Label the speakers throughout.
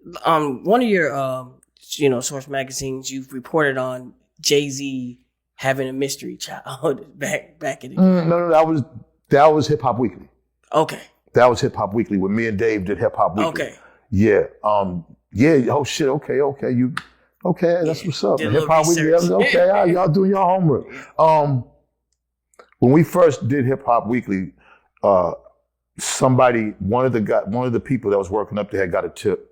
Speaker 1: One of your source magazines, you've reported on JayZ having a mystery child back in the day.
Speaker 2: No, that was Hip Hop Weekly.
Speaker 1: Okay.
Speaker 2: That was Hip Hop Weekly when me and Dave did Hip Hop Weekly.
Speaker 1: Okay.
Speaker 2: Yeah. Yeah. Oh shit. Okay. That's what's up. Hip Hop Weekly. Okay. Y'all doing your homework. When we first did Hip Hop Weekly, one of the people that was working up there had got a tip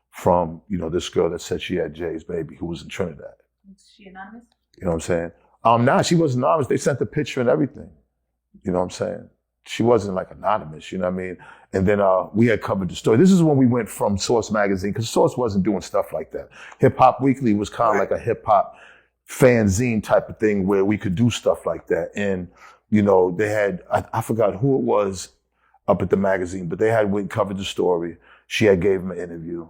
Speaker 2: from, this girl that said she had Jay's baby who was in Trinidad.
Speaker 3: Is she anonymous?
Speaker 2: You know what I'm saying? Nah, she wasn't anonymous. They sent the picture and everything. You know what I'm saying? She wasn't like anonymous, you know what I mean? And then we had covered the story. This is when we went from Source Magazine, because Source wasn't doing stuff like that. Hip Hop Weekly was kind of like a hip hop fanzine type of thing where we could do stuff like that. And, they had, I forgot who it was up at the magazine, but they had covered the story. She had gave him an interview,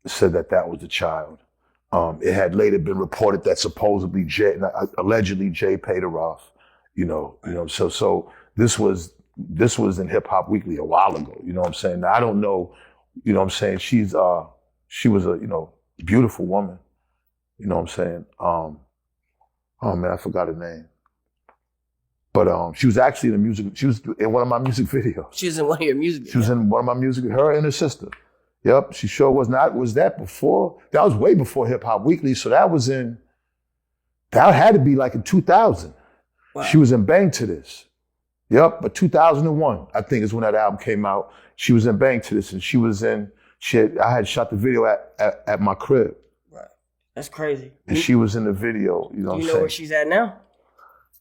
Speaker 2: said that was the child. It had later been reported that supposedly allegedly Jay paid her off, so this was in Hip Hop Weekly a while ago, you know what I'm saying? Now, I don't know, you know what I'm saying? She was a, beautiful woman, you know what I'm saying? Oh man, I forgot her name. But she was actually she was in one of my music videos.
Speaker 1: She was in one of your music videos?
Speaker 2: She was in one of my music, her and her sister. Yep, she sure was. Not. Was that before? That was way before Hip Hop Weekly. So that had to be like in 2000. Wow. She was in Bang to This. Yep, but 2001, I think is when that album came out. She was in Bang to This, and I had shot the video at my crib.
Speaker 1: Right. That's crazy.
Speaker 2: And she was in the video, you know what I'm saying?
Speaker 1: You know where she's at now?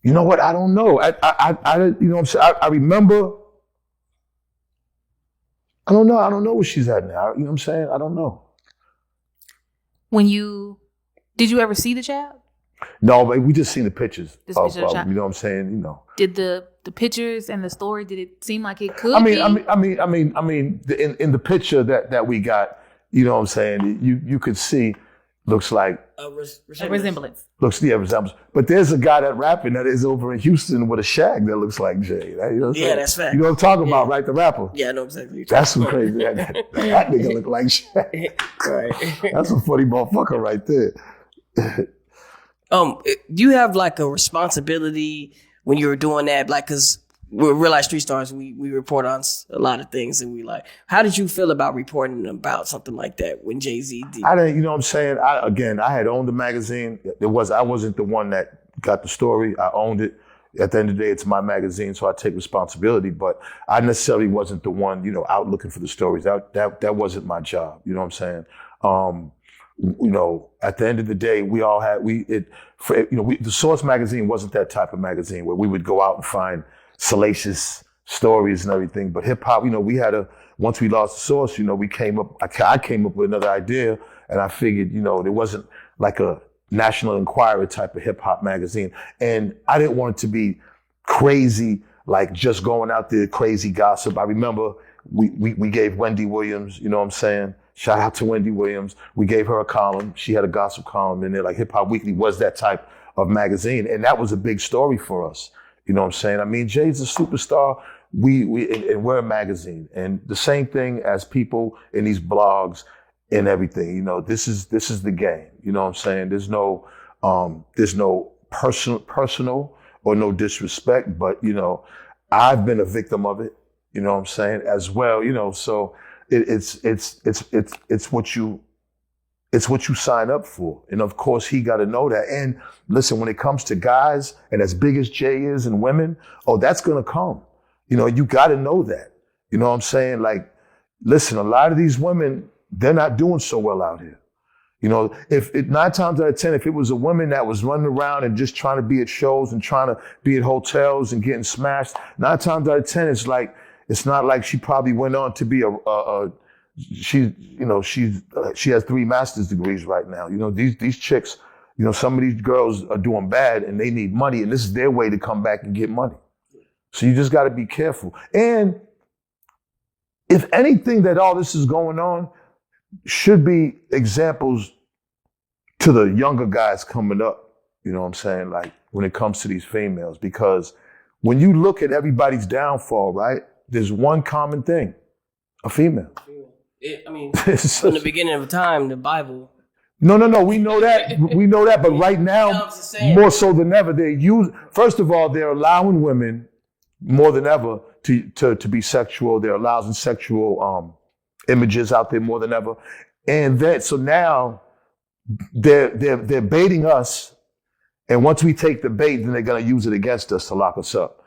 Speaker 2: You know what? I don't know. I you know what I'm saying? I remember. I don't know. I don't know where she's at now. You know what I'm saying? I don't know.
Speaker 3: Did you ever see the child?
Speaker 2: No, but we just seen the pictures.
Speaker 3: You know what
Speaker 2: I'm saying?
Speaker 3: Did the pictures and the story, did it seem like it could
Speaker 2: be?
Speaker 3: in
Speaker 2: the picture that we got, you know what I'm saying? You could see, looks like
Speaker 3: a resemblance.
Speaker 2: Resemblance. But there's a guy that rapping that is over in Houston with a shag that looks like Jay. You know what I'm saying?
Speaker 1: That's fact.
Speaker 2: You know what I'm talking about, right? The rapper.
Speaker 1: Yeah, I know exactly.
Speaker 2: That's some crazy. That nigga look like Shaq.
Speaker 1: Right.
Speaker 2: That's a funny motherfucker right there.
Speaker 1: You have like a responsibility when you were doing that, like, cause we're Real Life Street Stars. We report on a lot of things, and how did you feel about reporting about something like that when JayZ did?
Speaker 2: I didn't, you know what I'm saying? I had owned the magazine. I wasn't the one that got the story. I owned it. At the end of the day, it's my magazine, so I take responsibility. But I necessarily wasn't the one, out looking for the stories. That wasn't my job. You know what I'm saying? At the end of the day, the Source magazine wasn't that type of magazine where we would go out and find salacious stories and everything. But hip hop, once we lost the Source, I came up with another idea, and I figured, it wasn't like a National Enquirer type of hip hop magazine. And I didn't want it to be crazy, like just going out there, crazy gossip. I remember we gave Wendy Williams, you know what I'm saying? Shout out to Wendy Williams. We gave her a column. She had a gossip column in there. Like Hip Hop Weekly was that type of magazine. And that was a big story for us. You know what I'm saying? I mean, Jay's a superstar. And we're a magazine. And the same thing as people in these blogs and everything. This is the game. You know what I'm saying? There's no personal or no disrespect, but I've been a victim of it. You know what I'm saying? As well, so it's what you sign up for. And of course he got to know that. And listen, when it comes to guys, and as big as Jay is and women, that's going to come. You got to know that. You know what I'm saying? Like, listen, a lot of these women, they're not doing so well out here. If 9 times out of 10, if it was a woman that was running around and just trying to be at shows and trying to be at hotels and getting smashed, 9 times out of 10, it's not like she probably went on to be she has 3 master's degrees right now. These chicks, some of these girls are doing bad and they need money, and this is their way to come back and get money. So you just got to be careful. And if anything, that all this is going on should be examples to the younger guys coming up. You know what I'm saying? Like when it comes to these females, because when you look at everybody's downfall, right? There's one common thing: a female.
Speaker 1: I mean, from the beginning of time, the Bible.
Speaker 2: No. We know that. We know that. But right now, more so than ever, first of all, they're allowing women more than ever to be sexual. They're allowing sexual images out there more than ever. And so now they're baiting us. And once we take the bait, then they're going to use it against us to lock us up.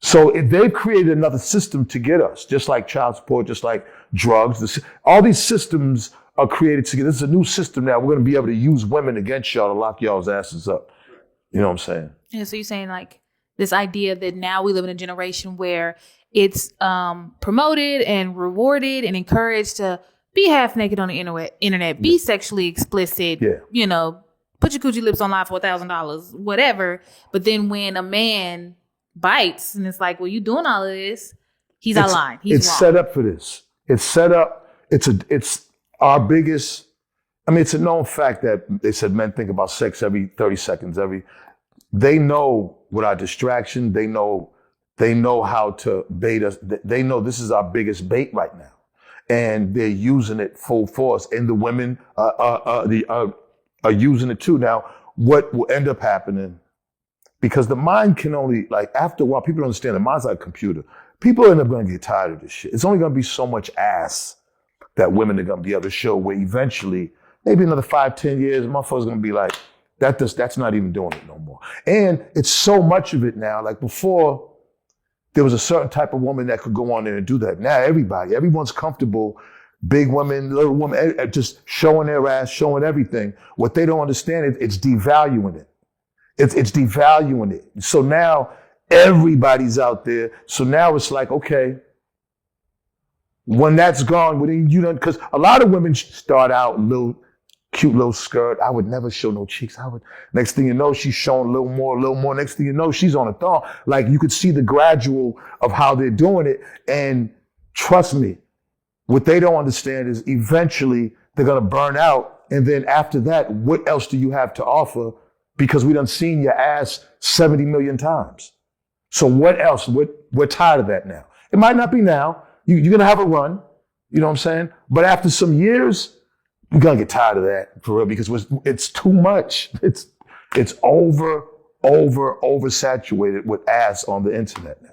Speaker 2: So they've created another system to get us, just like child support, just like drugs. All these systems are created to get. This is a new system now. We're going to be able to use women against y'all to lock y'all's asses up. You know what I'm saying?
Speaker 3: Yeah, so you're saying like this idea that now we live in a generation where it's promoted and rewarded and encouraged to be half naked on the internet, be sexually explicit, you know, put your coochie lips on live for $1,000, whatever. But then when a man bites and it's like, well, you doing all of this, he's out of line. He's wrong.
Speaker 2: Set up for this. It's set up. It's our biggest. I mean, it's a known fact that they said men think about sex every 30 seconds. They know what our distraction. They know how to bait us. They know this is our biggest bait right now, and they're using it full force. And the women are using it too. Now, what will end up happening? Because the mind can only, like, after a while, people don't understand the mind's like a computer. People end up going to get tired of this shit. It's only going to be so much ass that women are going to be able to show, where eventually, maybe another 5-10 years, motherfuckers going to be like, that's not even doing it no more. And it's so much of it now. Like before, there was a certain type of woman that could go on there and do that. Now everyone's comfortable, big women, little women, just showing their ass, showing everything. What they don't understand is it's devaluing it. It's devaluing it. So now everybody's out there. So now it's like, okay, when that's gone, because a lot of women start out cute little skirt. I would never show no cheeks. Next thing you know, she's showing a little more. Next thing you know, she's on a thong. Like, you could see the gradual of how they're doing it. And trust me, what they don't understand is eventually they're going to burn out. And then after that, what else do you have to offer? Because we done seen your ass 70 million times. So what else? We're tired of that now. It might not be now. You're going to have a run. You know what I'm saying? But after some years, you're going to get tired of that for real, because it's too much. It's oversaturated with ass on the internet now.